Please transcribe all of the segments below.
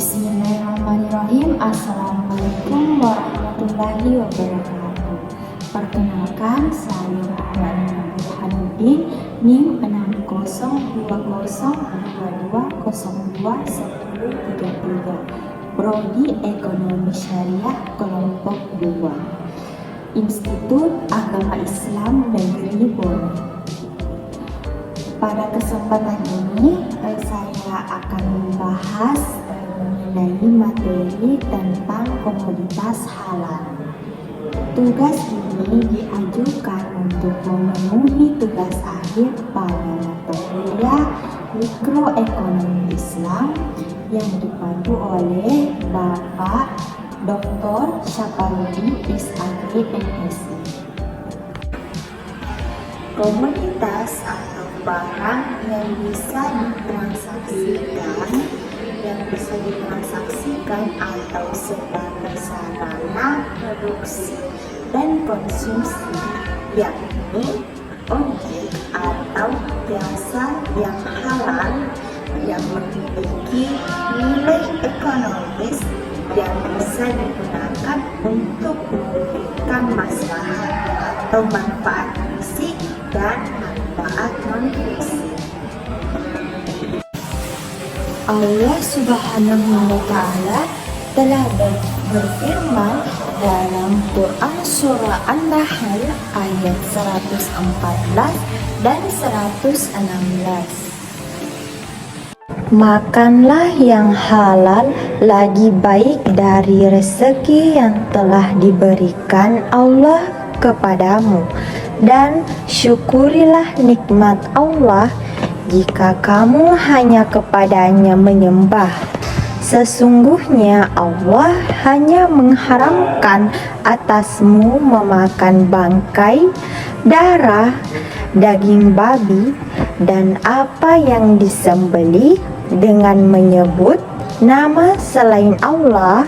Bismillahirrahmanirrahim. Assalamualaikum warahmatullahi wabarakatuh. Perkenalkan, saya Muhammad Burhanuddin, NIM 602022021033, Prodi Ekonomi Syariah Kelompok 2, Institut Agama Islam Negeri Bone. Pada kesempatan ini saya akan membahas mengenai materi tentang komoditas halal. Tugas ini diajukan untuk memenuhi tugas akhir pada mata kuliah Mikroekonomi Islam yang dipandu oleh Bapak Dr. Syaparudin SAG MSI. Komoditas atau barang yang bisa ditransaksikan atau sebagai sarana produksi dan konsumsi, yakni objek atau jasa yang halal yang memiliki nilai ekonomis yang bisa digunakan untuk memberikan maslahat atau manfaat fisik dan manfaat non-fisik. Allah Subhanahu wa Ta'ala telah berfirman dalam Quran Surah An-Nahl ayat 114 dan 116. Makanlah yang halal lagi baik dari rezeki yang telah diberikan Allah kepadamu, dan syukurilah nikmat Allah jika kamu hanya kepadanya menyembah. Sesungguhnya Allah hanya mengharamkan atasmu memakan bangkai, darah, daging babi, dan apa yang disembelih dengan menyebut nama selain Allah.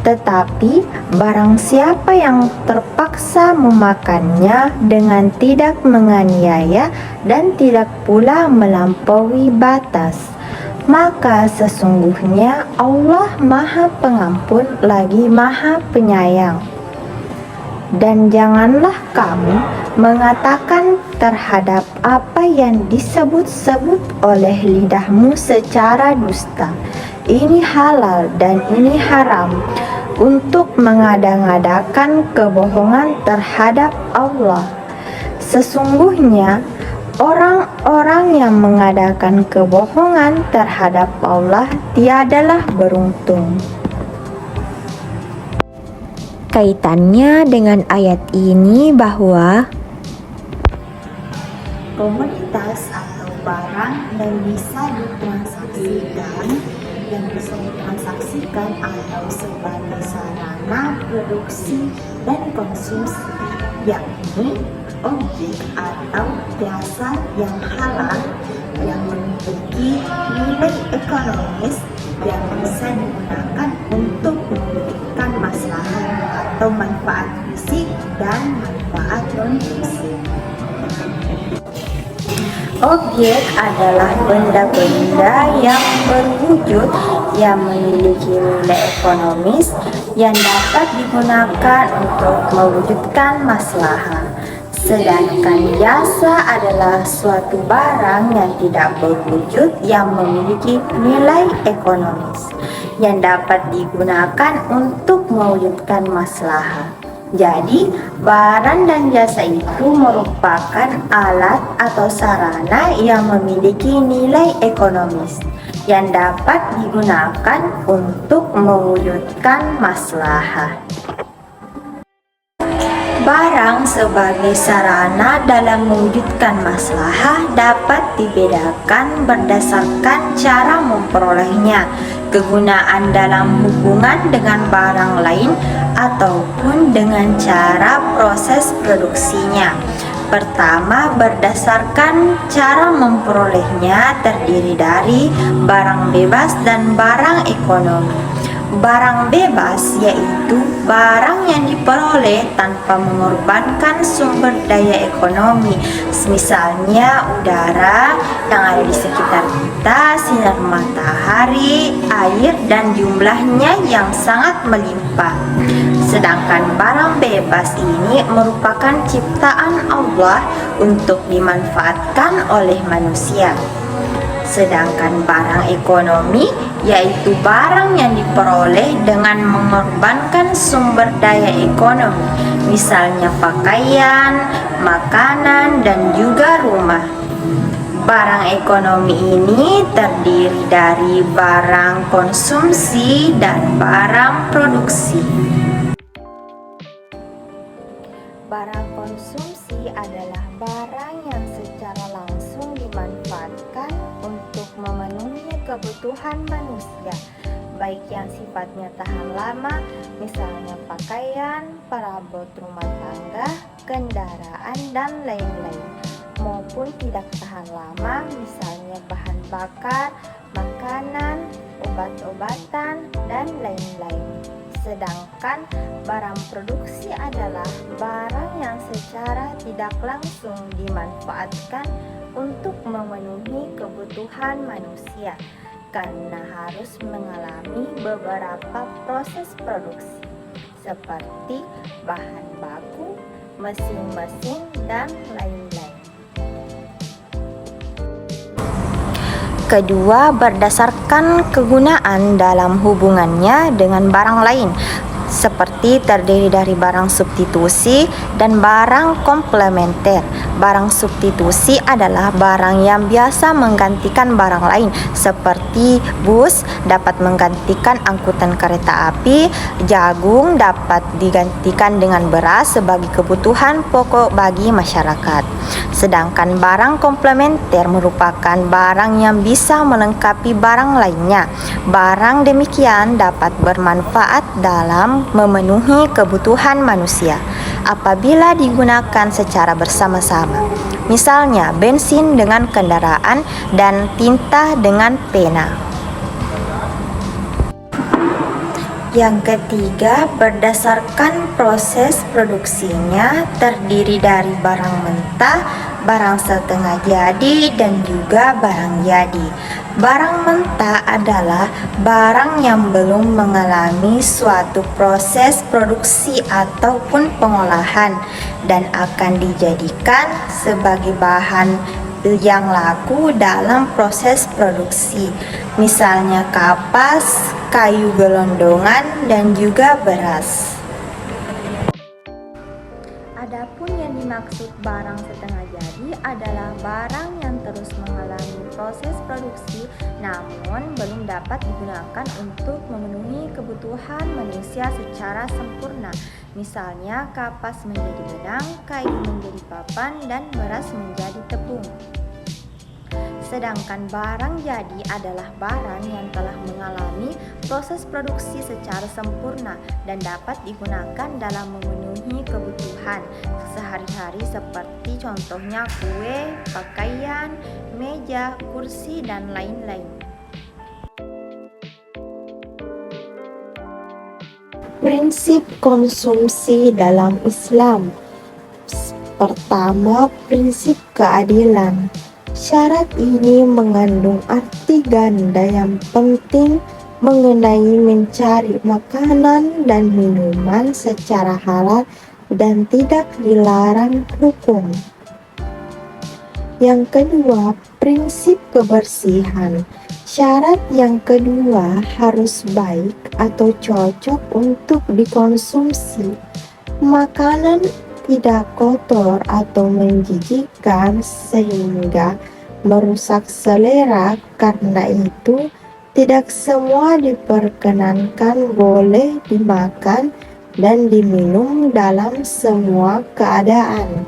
Tetapi barang siapa yang terpaksa memakannya dengan tidak menganiaya dan tidak pula melampaui batas, maka sesungguhnya Allah Maha Pengampun lagi Maha Penyayang. Dan janganlah kamu mengatakan terhadap apa yang disebut-sebut oleh lidahmu secara dusta, ini halal dan ini haram, untuk mengada-ngadakan kebohongan terhadap Allah. Sesungguhnya orang-orang yang mengadakan kebohongan terhadap Allah tiadalah beruntung. Kaitannya dengan ayat ini bahwa komoditas atau barang yang bisa ditransaksikan atau sebagai sarana produksi dan konsumsi, yakni objek atau jasa yang halal yang memiliki nilai ekonomis yang bisa digunakan untuk memberikan maslahat atau manfaat fisik dan manfaat non-fisik. Objek adalah benda-benda yang berwujud yang memiliki nilai ekonomis yang dapat digunakan untuk mewujudkan maslahat. Sedangkan jasa adalah suatu barang yang tidak berwujud yang memiliki nilai ekonomis yang dapat digunakan untuk mewujudkan maslahat. Jadi, barang dan jasa itu merupakan alat atau sarana yang memiliki nilai ekonomis yang dapat digunakan untuk mewujudkan maslahat. Barang sebagai sarana dalam mewujudkan maslahah dapat dibedakan berdasarkan cara memperolehnya, kegunaan dalam hubungan dengan barang lain, ataupun dengan cara proses produksinya. Pertama, berdasarkan cara memperolehnya terdiri dari barang bebas dan barang ekonomi. Barang bebas yaitu yaitu barang yang diperoleh tanpa mengorbankan sumber daya ekonomi, misalnya udara yang ada di sekitar kita, sinar matahari, air, dan jumlahnya yang sangat melimpah. Sedangkan barang bebas ini merupakan ciptaan Allah untuk dimanfaatkan oleh manusia. Sedangkan barang ekonomi yaitu barang yang diperoleh dengan mengorbankan sumber daya ekonomi, misalnya pakaian, makanan, dan juga rumah. Barang ekonomi ini terdiri dari barang konsumsi dan barang produksi. Barang konsumsi adalah barang yang secara langsung dimanfaatkan untuk memenuhi kebutuhan manusia, baik yang sifatnya tahan lama, misalnya pakaian, perabot rumah tangga, kendaraan, dan lain-lain, maupun tidak tahan lama, misalnya bahan bakar, makanan, obat-obatan, dan lain-lain. Sedangkan barang produksi adalah barang yang secara tidak langsung dimanfaatkan untuk memenuhi kebutuhan manusia karena harus mengalami beberapa proses produksi seperti bahan baku, mesin-mesin, dan lain-lain. Kedua, berdasarkan kegunaan dalam hubungannya dengan barang lain, seperti terdiri dari barang substitusi dan barang komplementer. Barang substitusi adalah barang yang biasa menggantikan barang lain, seperti bus dapat menggantikan angkutan kereta api, jagung dapat digantikan dengan beras sebagai kebutuhan pokok bagi masyarakat. Sedangkan barang komplementer merupakan barang yang bisa melengkapi barang lainnya. Barang demikian dapat bermanfaat dalam memenuhi kebutuhan manusia apabila digunakan secara bersama-sama. Misalnya bensin dengan kendaraan dan tinta dengan pena. Yang ketiga, berdasarkan proses produksinya terdiri dari barang mentah, barang setengah jadi, dan juga barang jadi. Barang mentah adalah barang yang belum mengalami suatu proses produksi ataupun pengolahan dan akan dijadikan sebagai bahan yang laku dalam proses produksi, misalnya kapas, kayu gelondongan, dan juga beras. Adapun yang dimaksud barang setengah jadi adalah barang yang terus mengalami proses produksi namun belum dapat digunakan untuk memenuhi kebutuhan manusia secara sempurna. Misalnya kapas menjadi benang, kayu menjadi papan, dan beras menjadi tepung. Sedangkan barang jadi adalah barang yang telah mengalami proses produksi secara sempurna dan dapat digunakan dalam memenuhi kebutuhan sehari-hari seperti contohnya kue, pakaian, meja, kursi, dan lain-lain. Prinsip konsumsi dalam Islam. Pertama, prinsip keadilan. Syarat ini mengandung arti ganda yang penting mengenai mencari makanan dan minuman secara halal dan tidak dilarang hukum. Yang kedua, prinsip kebersihan. Syarat yang kedua harus baik atau cocok untuk dikonsumsi. Makanan tidak kotor atau menjijikkan sehingga merusak selera. Karena itu, tidak semua diperkenankan boleh dimakan dan diminum dalam semua keadaan.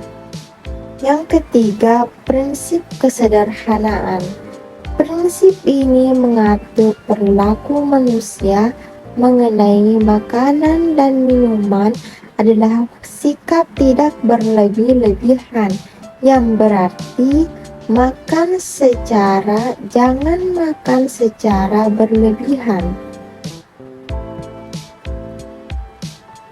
Yang ketiga, prinsip kesederhanaan. Prinsip ini mengatur perilaku manusia mengenai makanan dan minuman adalah sikap tidak berlebih-lebihan, yang berarti jangan makan secara berlebihan.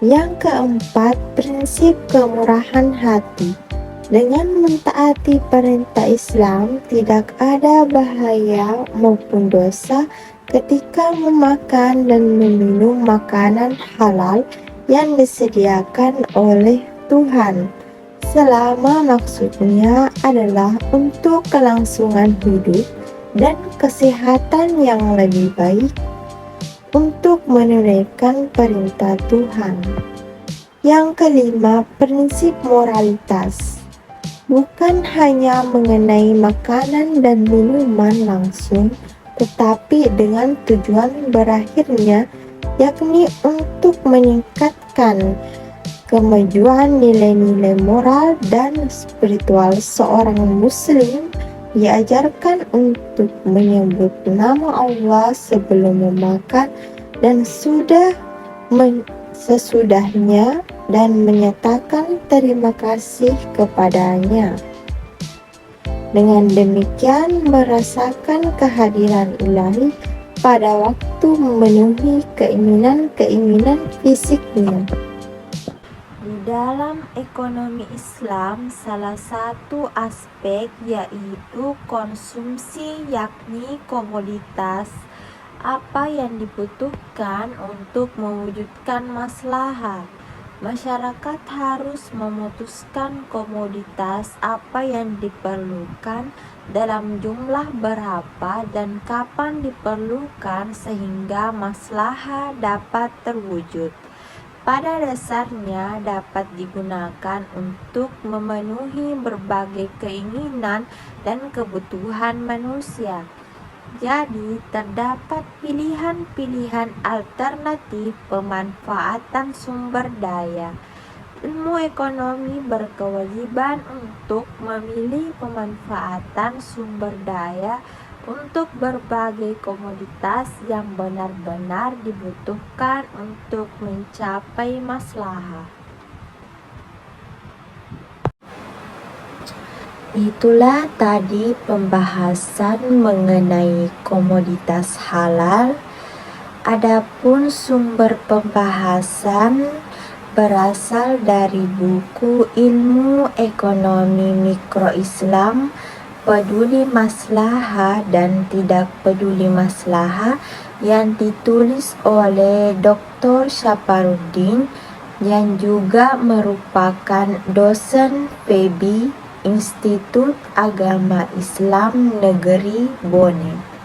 Yang keempat, prinsip kemurahan hati. Dengan mentaati perintah Islam, tidak ada bahaya maupun dosa ketika memakan dan meminum makanan halal yang disediakan oleh Tuhan, selama maksudnya adalah untuk kelangsungan hidup dan kesehatan yang lebih baik, untuk menunaikan perintah Tuhan. Yang kelima, prinsip moralitas. Bukan hanya mengenai makanan dan minuman langsung, tetapi dengan tujuan berakhirnya, yakni untuk meningkatkan kemajuan nilai-nilai moral dan spiritual seorang muslim. Diajarkan untuk menyebut nama Allah sebelum memakan dan sesudahnya, dan menyatakan terima kasih kepadanya. Dengan demikian merasakan kehadiran ilahi pada waktu memenuhi keinginan-keinginan fisiknya. Di dalam ekonomi Islam, salah satu aspek yaitu konsumsi, yakni komoditas apa yang dibutuhkan untuk mewujudkan maslahat. Masyarakat harus memutuskan komoditas apa yang diperlukan, dalam jumlah berapa dan kapan diperlukan sehingga maslahat dapat terwujud. Pada dasarnya dapat digunakan untuk memenuhi berbagai keinginan dan kebutuhan manusia. Jadi, terdapat pilihan-pilihan alternatif pemanfaatan sumber daya. Ilmu ekonomi berkewajiban untuk memilih pemanfaatan sumber daya untuk berbagai komoditas yang benar-benar dibutuhkan untuk mencapai maslahat. Itulah tadi pembahasan mengenai komoditas halal. Adapun sumber pembahasan berasal dari buku Ilmu Ekonomi Mikro Islam, Peduli Maslahah dan Tidak Peduli Maslahah, yang ditulis oleh Dr. Saparuddin, yang juga merupakan dosen FEBI Institut Agama Islam Negeri Bone.